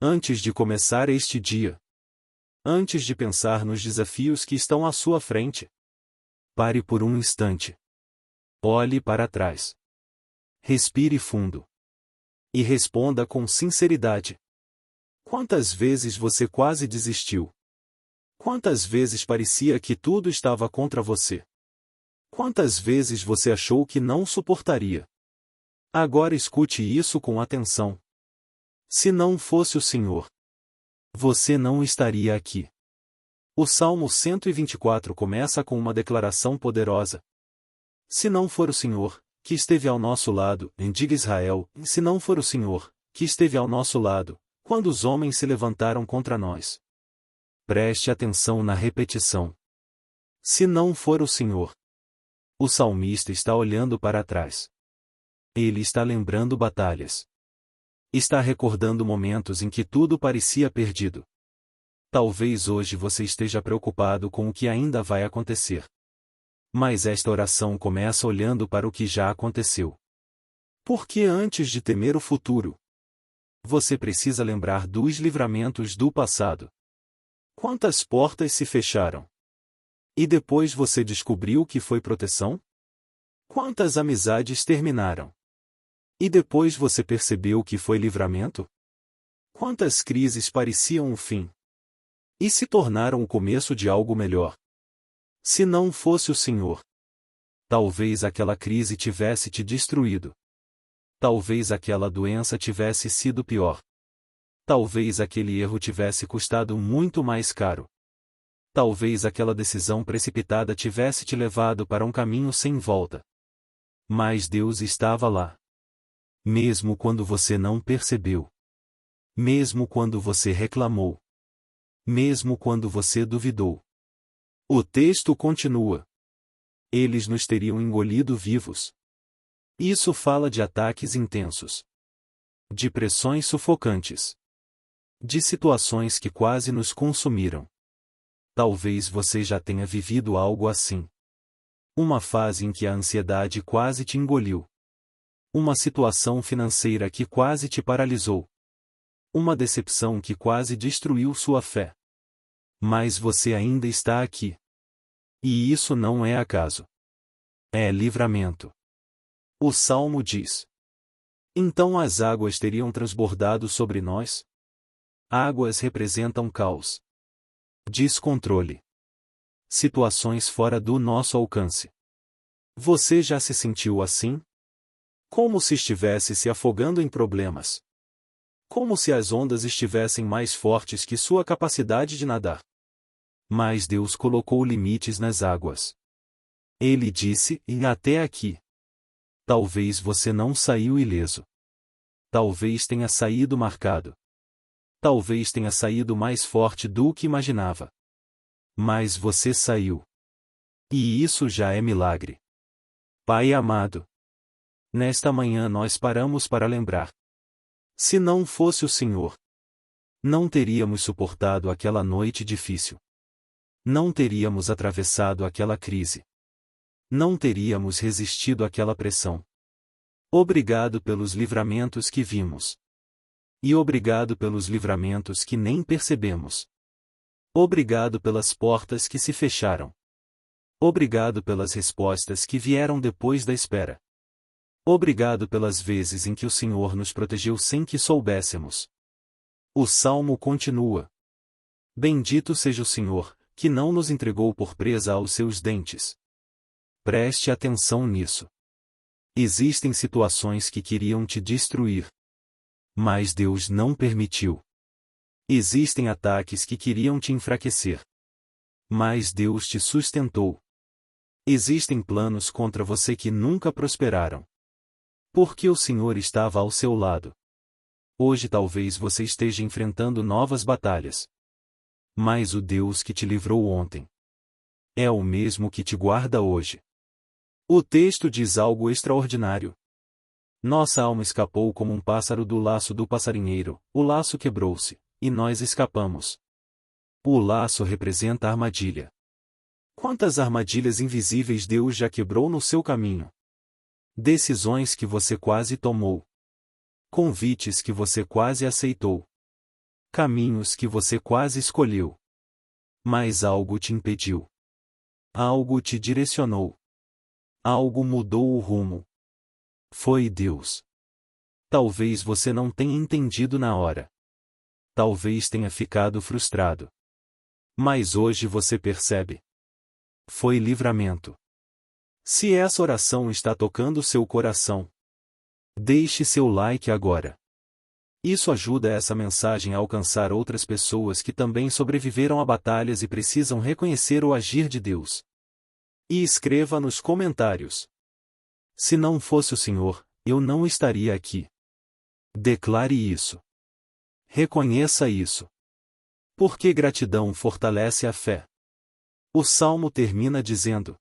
Antes de começar este dia, antes de pensar nos desafios que estão à sua frente, pare por um instante. Olhe para trás. Respire fundo. E responda com sinceridade. Quantas vezes você quase desistiu? Quantas vezes parecia que tudo estava contra você? Quantas vezes você achou que não suportaria? Agora escute isso com atenção. Se não fosse o Senhor, você não estaria aqui. O Salmo 124 começa com uma declaração poderosa. Se não for o Senhor, que esteve ao nosso lado, diga Israel, se não for o Senhor, que esteve ao nosso lado, quando os homens se levantaram contra nós. Preste atenção na repetição. Se não for o Senhor. O salmista está olhando para trás. Ele está lembrando batalhas. Está recordando momentos em que tudo parecia perdido. Talvez hoje você esteja preocupado com o que ainda vai acontecer. Mas esta oração começa olhando para o que já aconteceu. Porque antes de temer o futuro, você precisa lembrar dos livramentos do passado. Quantas portas se fecharam? E depois você descobriu que foi proteção? Quantas amizades terminaram? E depois você percebeu que foi livramento? Quantas crises pareciam o fim? E se tornaram o começo de algo melhor? Se não fosse o Senhor, talvez aquela crise tivesse te destruído. Talvez aquela doença tivesse sido pior. Talvez aquele erro tivesse custado muito mais caro. Talvez aquela decisão precipitada tivesse te levado para um caminho sem volta. Mas Deus estava lá. Mesmo quando você não percebeu. Mesmo quando você reclamou. Mesmo quando você duvidou. O texto continua. Eles nos teriam engolido vivos. Isso fala de ataques intensos. De pressões sufocantes. De situações que quase nos consumiram. Talvez você já tenha vivido algo assim. Uma fase em que a ansiedade quase te engoliu. Uma situação financeira que quase te paralisou. Uma decepção que quase destruiu sua fé. Mas você ainda está aqui. E isso não é acaso. É livramento. O Salmo diz. Então as águas teriam transbordado sobre nós? Águas representam caos. Descontrole. Situações fora do nosso alcance. Você já se sentiu assim? Como se estivesse se afogando em problemas. Como se as ondas estivessem mais fortes que sua capacidade de nadar. Mas Deus colocou limites nas águas. Ele disse, e até aqui. Talvez você não saiu ileso. Talvez tenha saído marcado. Talvez tenha saído mais forte do que imaginava. Mas você saiu. E isso já é milagre. Pai amado. Nesta manhã nós paramos para lembrar. Se não fosse o Senhor, não teríamos suportado aquela noite difícil. Não teríamos atravessado aquela crise. Não teríamos resistido àquela pressão. Obrigado pelos livramentos que vimos. E obrigado pelos livramentos que nem percebemos. Obrigado pelas portas que se fecharam. Obrigado pelas respostas que vieram depois da espera. Obrigado pelas vezes em que o Senhor nos protegeu sem que soubéssemos. O Salmo continua. Bendito seja o Senhor, que não nos entregou por presa aos seus dentes. Preste atenção nisso. Existem situações que queriam te destruir. Mas Deus não permitiu. Existem ataques que queriam te enfraquecer. Mas Deus te sustentou. Existem planos contra você que nunca prosperaram. Porque o Senhor estava ao seu lado. Hoje talvez você esteja enfrentando novas batalhas. Mas o Deus que te livrou ontem é o mesmo que te guarda hoje. O texto diz algo extraordinário. Nossa alma escapou como um pássaro do laço do passarinheiro, o laço quebrou-se, e nós escapamos. O laço representa a armadilha. Quantas armadilhas invisíveis Deus já quebrou no seu caminho? Decisões que você quase tomou. Convites que você quase aceitou. Caminhos que você quase escolheu. Mas algo te impediu. Algo te direcionou. Algo mudou o rumo. Foi Deus. Talvez você não tenha entendido na hora. Talvez tenha ficado frustrado. Mas hoje você percebe. Foi livramento. Se essa oração está tocando seu coração, deixe seu like agora. Isso ajuda essa mensagem a alcançar outras pessoas que também sobreviveram a batalhas e precisam reconhecer o agir de Deus. E escreva nos comentários: se não fosse o Senhor, eu não estaria aqui. Declare isso. Reconheça isso. Porque gratidão fortalece a fé. O salmo termina dizendo: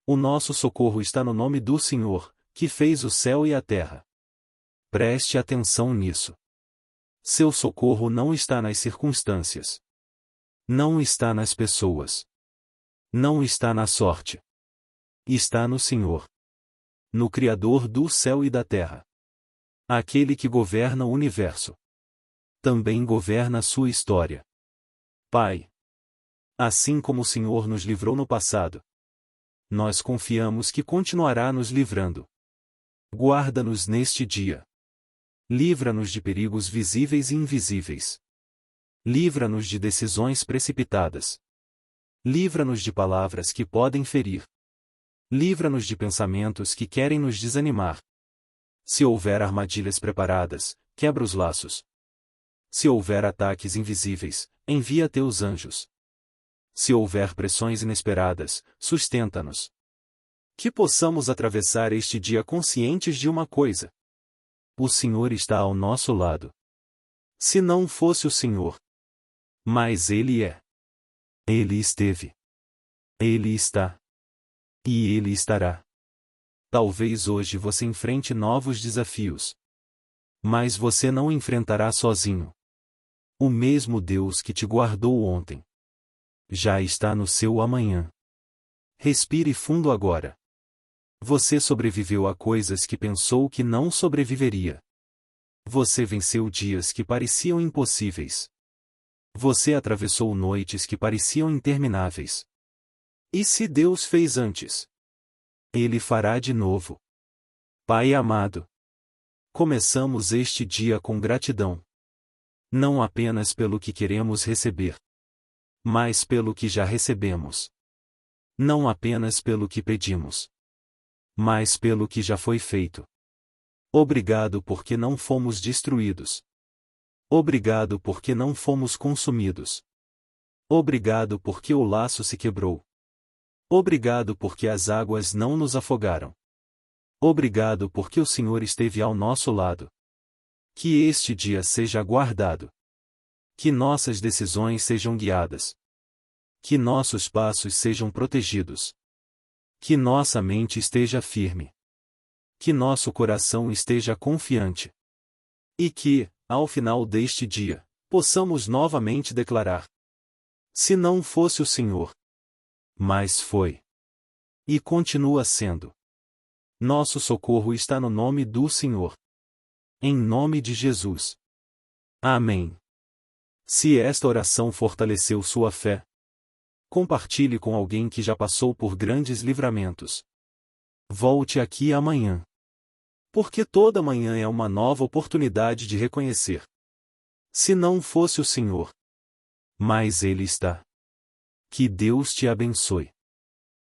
o nosso socorro está no nome do Senhor, que fez o céu e a terra. Preste atenção nisso. Seu socorro não está nas circunstâncias. Não está nas pessoas. Não está na sorte. Está no Senhor. No Criador do céu e da terra. Aquele que governa o universo. Também governa a sua história. Pai. Assim como o Senhor nos livrou no passado, nós confiamos que continuará nos livrando. Guarda-nos neste dia. Livra-nos de perigos visíveis e invisíveis. Livra-nos de decisões precipitadas. Livra-nos de palavras que podem ferir. Livra-nos de pensamentos que querem nos desanimar. Se houver armadilhas preparadas, quebra os laços. Se houver ataques invisíveis, envia teus anjos. Se houver pressões inesperadas, sustenta-nos. Que possamos atravessar este dia conscientes de uma coisa: o Senhor está ao nosso lado. Se não fosse o Senhor, mas Ele é. Ele esteve. Ele está. E Ele estará. Talvez hoje você enfrente novos desafios. Mas você não enfrentará sozinho. O mesmo Deus que te guardou ontem já está no seu amanhã. Respire fundo agora. Você sobreviveu a coisas que pensou que não sobreviveria. Você venceu dias que pareciam impossíveis. Você atravessou noites que pareciam intermináveis. E se Deus fez antes, Ele fará de novo. Pai amado, começamos este dia com gratidão. Não apenas pelo que queremos receber, mas pelo que já recebemos. Não apenas pelo que pedimos, mas pelo que já foi feito. Obrigado porque não fomos destruídos. Obrigado porque não fomos consumidos. Obrigado porque o laço se quebrou. Obrigado porque as águas não nos afogaram. Obrigado porque o Senhor esteve ao nosso lado. Que este dia seja guardado. Que nossas decisões sejam guiadas. Que nossos passos sejam protegidos. Que nossa mente esteja firme. Que nosso coração esteja confiante. E que, ao final deste dia, possamos novamente declarar: se não fosse o Senhor, mas foi. E continua sendo. Nosso socorro está no nome do Senhor. Em nome de Jesus. Amém. Se esta oração fortaleceu sua fé, compartilhe com alguém que já passou por grandes livramentos. Volte aqui amanhã. Porque toda manhã é uma nova oportunidade de reconhecer: se não fosse o Senhor, mas Ele está. Que Deus te abençoe.